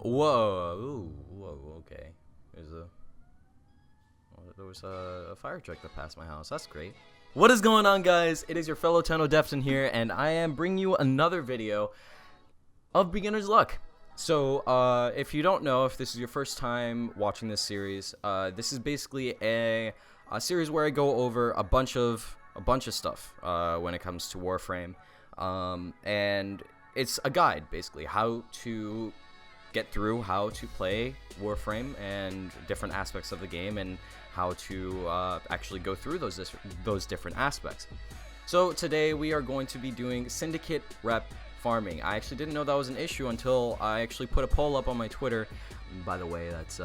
Whoa, ooh, whoa, okay. There was a fire truck that passed my house. That's great. What is going on, guys? It is your fellow Tenno Defton here, and I am bringing you another video of Beginner's Luck. So, if you don't know, if this is your first time watching this series, this is basically a series where I go over a bunch of stuff when it comes to Warframe, and it's a guide basically how to get through, how to play Warframe and different aspects of the game, and how to actually go through those different aspects. So today we are going to be doing Syndicate rep farming. I actually didn't know that was an issue until I actually put a poll up on my Twitter. And by the way, that's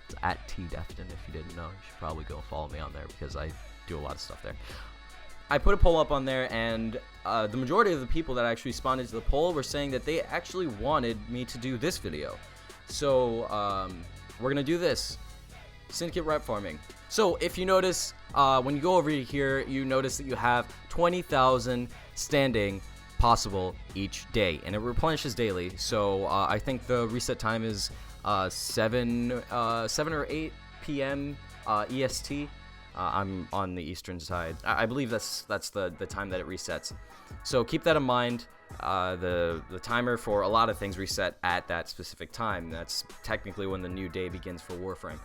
it's at @tdefton. If you didn't know, you should probably go follow me on there because I do a lot of stuff there. I put a poll up on there, and the majority of the people that actually responded to the poll were saying that they actually wanted me to do this video. So we're gonna do this Syndicate rep farming. So if you notice, when you go over here, you notice that you have 20,000 standing possible each day, and it replenishes daily. So I think the reset time is 7 or 8 p.m. EST. I'm on the eastern side. I believe that's the time that it resets. So keep that in mind. The timer for a lot of things reset at that specific time. That's technically when the new day begins for Warframe.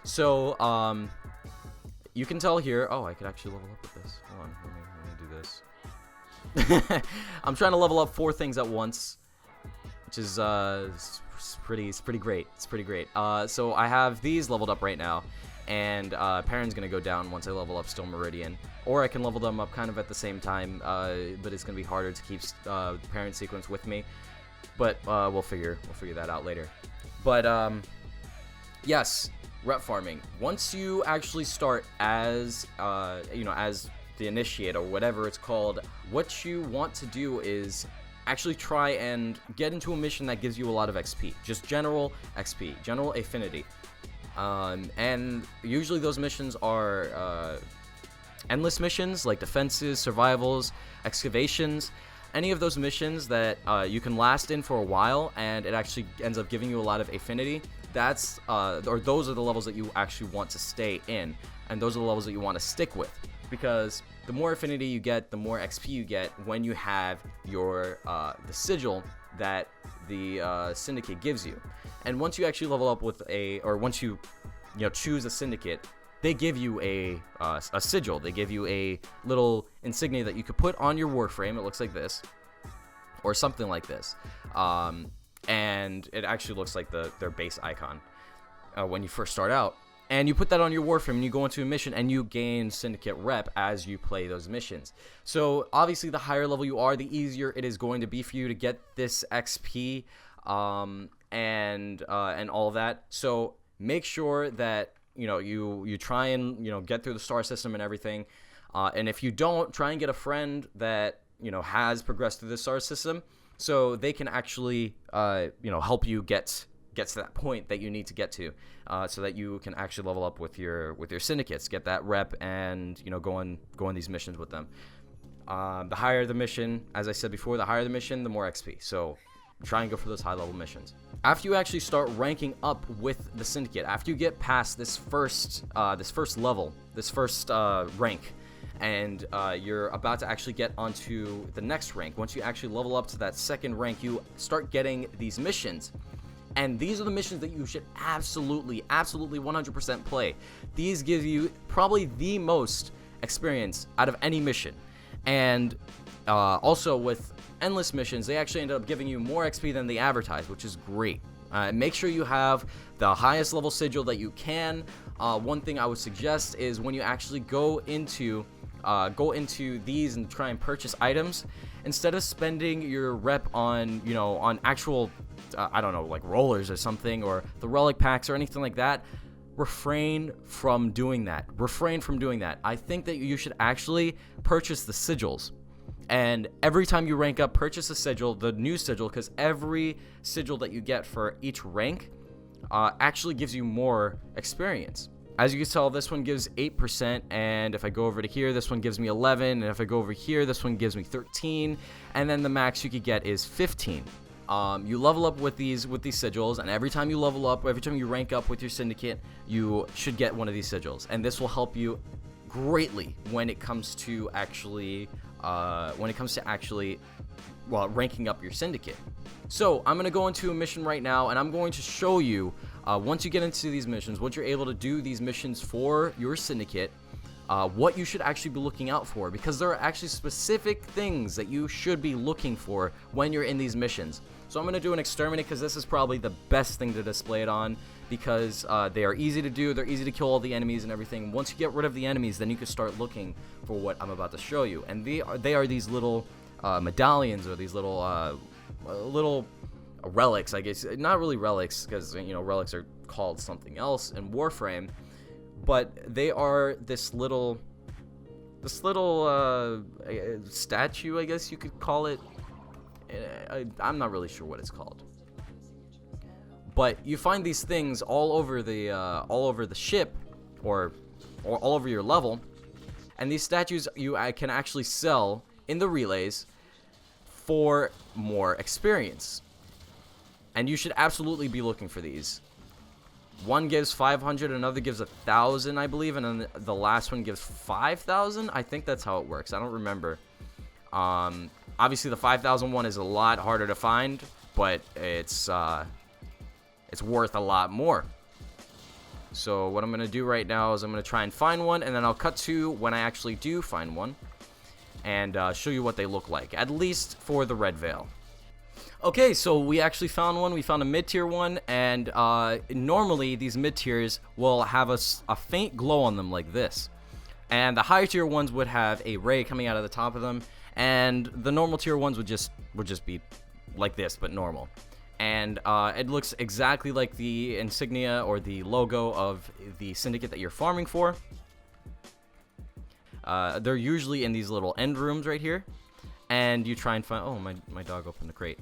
So you can tell here. Oh, I could actually level up with this. Hold on, let me do this. I'm trying to level up 4 things at once, which is it's pretty great. It's pretty great. So I have these leveled up right now, and Perrin's gonna go down once I level up Still Meridian, or I can level them up kind of at the same time, but it's gonna be harder to keep Perrin sequence with me. But we'll figure that out later. But yes, rep farming. Once you actually start as as the initiate or whatever it's called, what you want to do is actually try and get into a mission that gives you a lot of XP, just general XP, general affinity. And usually those missions are endless missions like defenses, survivals, excavations, any of those missions that you can last in for a while and it actually ends up giving you a lot of affinity. That's or those are the levels that you actually want to stay in, and those are the levels that you want to stick with, because the more affinity you get, the more XP you get when you have your the sigil that the Syndicate gives you. And once you actually level up with once you choose a Syndicate, they give you a sigil. They give you a little insignia that you could put on your Warframe. It looks like this, or something like this, and it actually looks like their base icon when you first start out. And you put that on your Warframe, and you go into a mission, and you gain Syndicate rep as you play those missions. So obviously, the higher level you are, the easier it is going to be for you to get this XP and all that. So make sure that you try and get through the star system and everything. And if you don't, try and get a friend that has progressed through the star system, so they can actually help you get to that point that you need to get to, so that you can actually level up with your Syndicates, get that rep, and go on these missions with them. The higher the mission, as I said before, the higher the mission, the more XP. So try and go for those high level missions. After you actually start ranking up with the Syndicate, after you get past this first level, this first rank, and you're about to actually get onto the next rank, once you actually level up to that second rank, you start getting these missions. And these are the missions that you should absolutely 100% play. These give you probably the most experience out of any mission. And also with endless missions, they actually end up giving you more XP than they advertise, which is great. Make sure you have the highest level sigil that you can. One thing I would suggest is when you actually go into these and try and purchase items, instead of spending your rep on on actual I don't know, like rollers or something, or the relic packs or anything like that, refrain from doing that. I think that you should actually purchase the sigils. And every time you rank up, purchase a sigil, the new sigil, because every sigil that you get for each rank actually gives you more experience. As you can tell, this one gives 8%, and if I go over to here, this one gives me 11, and if I go over here, this one gives me 13, and then the max you could get is 15. You level up with these sigils, and every time you level up, every time you rank up with your syndicate, you should get one of these sigils, and this will help you greatly when it comes to actually well, ranking up your syndicate. So I'm gonna go into a mission right now, and I'm going to show you once you get into these missions, once you're able to do these missions for your syndicate, what you should actually be looking out for, because there are actually specific things that you should be looking for when you're in these missions. So I'm going to do an exterminate, because this is probably the best thing to display it on, because they are easy to do, they're easy to kill all the enemies and everything. Once you get rid of the enemies, then you can start looking for what I'm about to show you. And they are these little medallions, or these little relics, I guess. Not really relics, because relics are called something else in Warframe. But they are this little statue, I guess you could call it. I'm not really sure what it's called. But you find these things all over the ship, or all over your level, and these statues you can actually sell in the relays for more experience. And you should absolutely be looking for these. One gives 500, another gives 1,000, I believe, and then the last one gives 5,000. I think that's how it works. I don't remember. Obviously, the 5,000 one is a lot harder to find, but it's worth a lot more. So what I'm gonna do right now is I'm gonna try and find one, and then I'll cut to when I actually do find one, and show you what they look like, at least for the red veil. Okay, so we actually found one. We found a mid-tier one, and normally these mid-tiers will have a faint glow on them like this. And the higher tier ones would have a ray coming out of the top of them, and the normal tier ones would just be like this, but normal. And it looks exactly like the insignia or the logo of the syndicate that you're farming for. They're usually in these little end rooms right here, and you try and find. Oh, my dog opened the crate.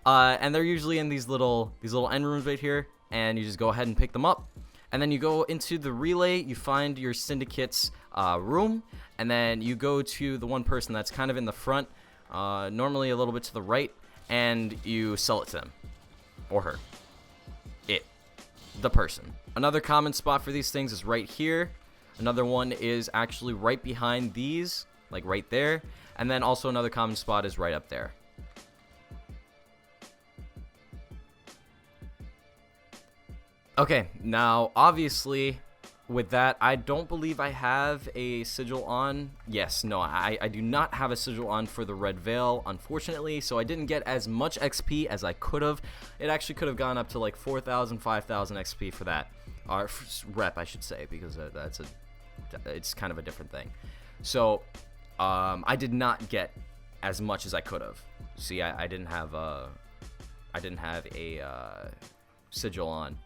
And they're usually in these little end rooms right here, and you just go ahead and pick them up, and then you go into the relay, you find your syndicate's room, and then you go to the one person that's kind of in the front, normally a little bit to the right, and you sell it to them, or her, the person. Another common spot for these things is right here. Another one is actually right behind these, like right there, and then also another common spot is right up there. Okay, now obviously with that, I don't believe I have a sigil on. Yes, no, I do not have a sigil on for the red veil, unfortunately, so I didn't get as much XP as I could have. It actually could have gone up to like 4,000, 5,000 XP for that, or rep, I should say, because it's kind of a different thing. So I did not get as much as I could have. See, I didn't have a sigil on.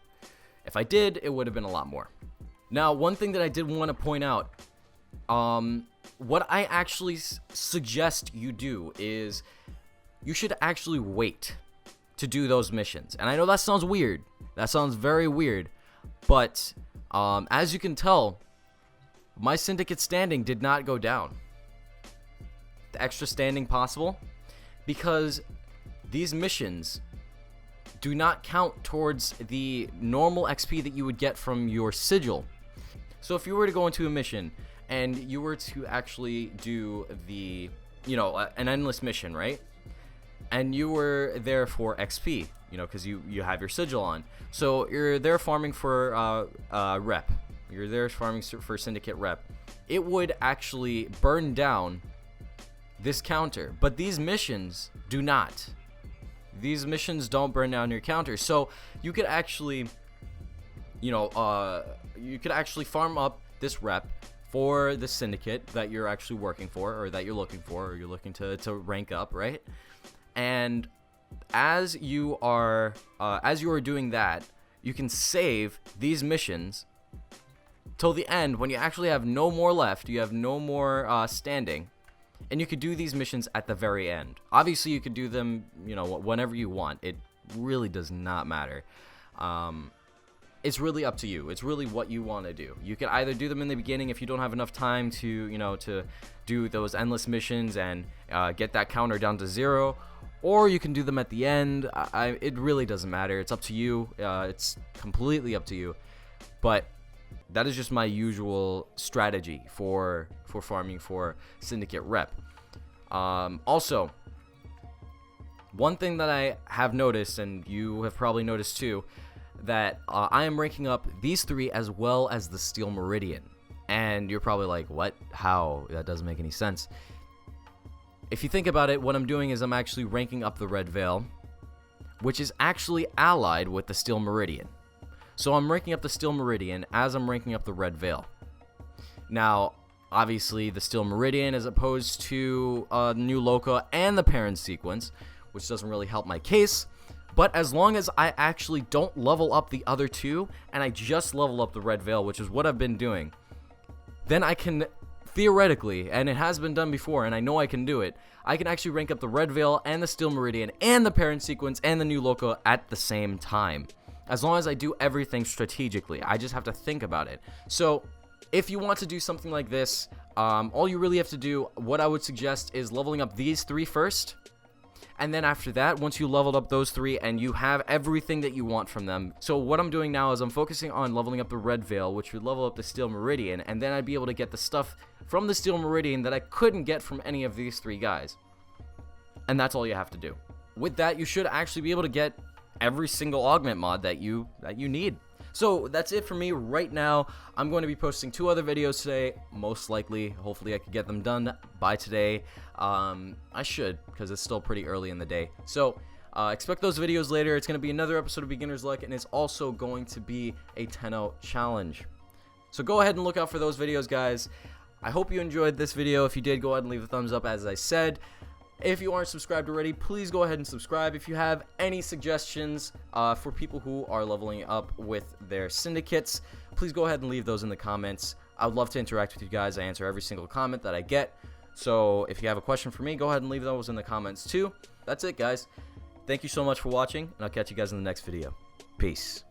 If I did, it would have been a lot more. Now, one thing that I did want to point out, what I actually suggest you do is you should actually wait to do those missions. And I know that sounds weird. That sounds very weird. But as you can tell, my syndicate standing did not go down. The extra standing possible, because these missions do not count towards the normal XP that you would get from your sigil. So if you were to go into a mission and you were to actually do the, an endless mission, right? And you were there for XP, because you have your sigil on. So you're there farming for rep. You're there farming for syndicate rep. It would actually burn down this counter, but these missions do not. These missions don't burn down your counter, so you could actually, farm up this rep for the syndicate that you're actually working for, or that you're looking for, or you're looking to rank up, right? And as you are doing that, you can save these missions till the end when you actually have no more left. You have no more standing. And you could do these missions at the very end. Obviously, you could do them, whenever you want. It really does not matter. It's really up to you. It's really what you want to do. You can either do them in the beginning if you don't have enough time to, to do those endless missions and get that counter down to 0, or you can do them at the end. It really doesn't matter. It's up to you. It's completely up to you. But that is just my usual strategy for farming for Syndicate rep. Also, one thing that I have noticed, and you have probably noticed too, that I am ranking up these 3 as well as the Steel Meridian. And you're probably like, what? How? That doesn't make any sense. If you think about it, what I'm doing is I'm actually ranking up the Red Veil, which is actually allied with the Steel Meridian. So I'm ranking up the Steel Meridian as I'm ranking up the Red Veil. Now, obviously, the Steel Meridian as opposed to New Loca and the Parent Sequence, which doesn't really help my case. But as long as I actually don't level up the other 2, and I just level up the Red Veil, which is what I've been doing, then I can theoretically, and it has been done before, and I know I can do it, I can actually rank up the Red Veil and the Steel Meridian and the Parent Sequence and the New Loca at the same time. As long as I do everything strategically. I just have to think about it. So, if you want to do something like this, all you really have to do, what I would suggest, is leveling up these 3 first. And then after that, once you leveled up those 3 and you have everything that you want from them. So what I'm doing now is I'm focusing on leveling up the Red Veil, which would level up the Steel Meridian, and then I'd be able to get the stuff from the Steel Meridian that I couldn't get from any of these 3 guys. And that's all you have to do. With that, you should actually be able to get every single augment mod that you need. So that's it for me right now. I'm going to be posting 2 other videos today, most likely. Hopefully I can get them done by today. I should, because it's still pretty early in the day. So expect those videos later. It's going to be another episode of Beginner's Luck, and it's also going to be a 10-0 challenge. So go ahead and look out for those videos, guys. I hope you enjoyed this video. If you did, go ahead and leave a thumbs up, as I said. If you aren't subscribed already, please go ahead and subscribe. If you have any suggestions for people who are leveling up with their syndicates, please go ahead and leave those in the comments. I would love to interact with you guys. I answer every single comment that I get. So if you have a question for me, go ahead and leave those in the comments too. That's it, guys. Thank you so much for watching, and I'll catch you guys in the next video. Peace.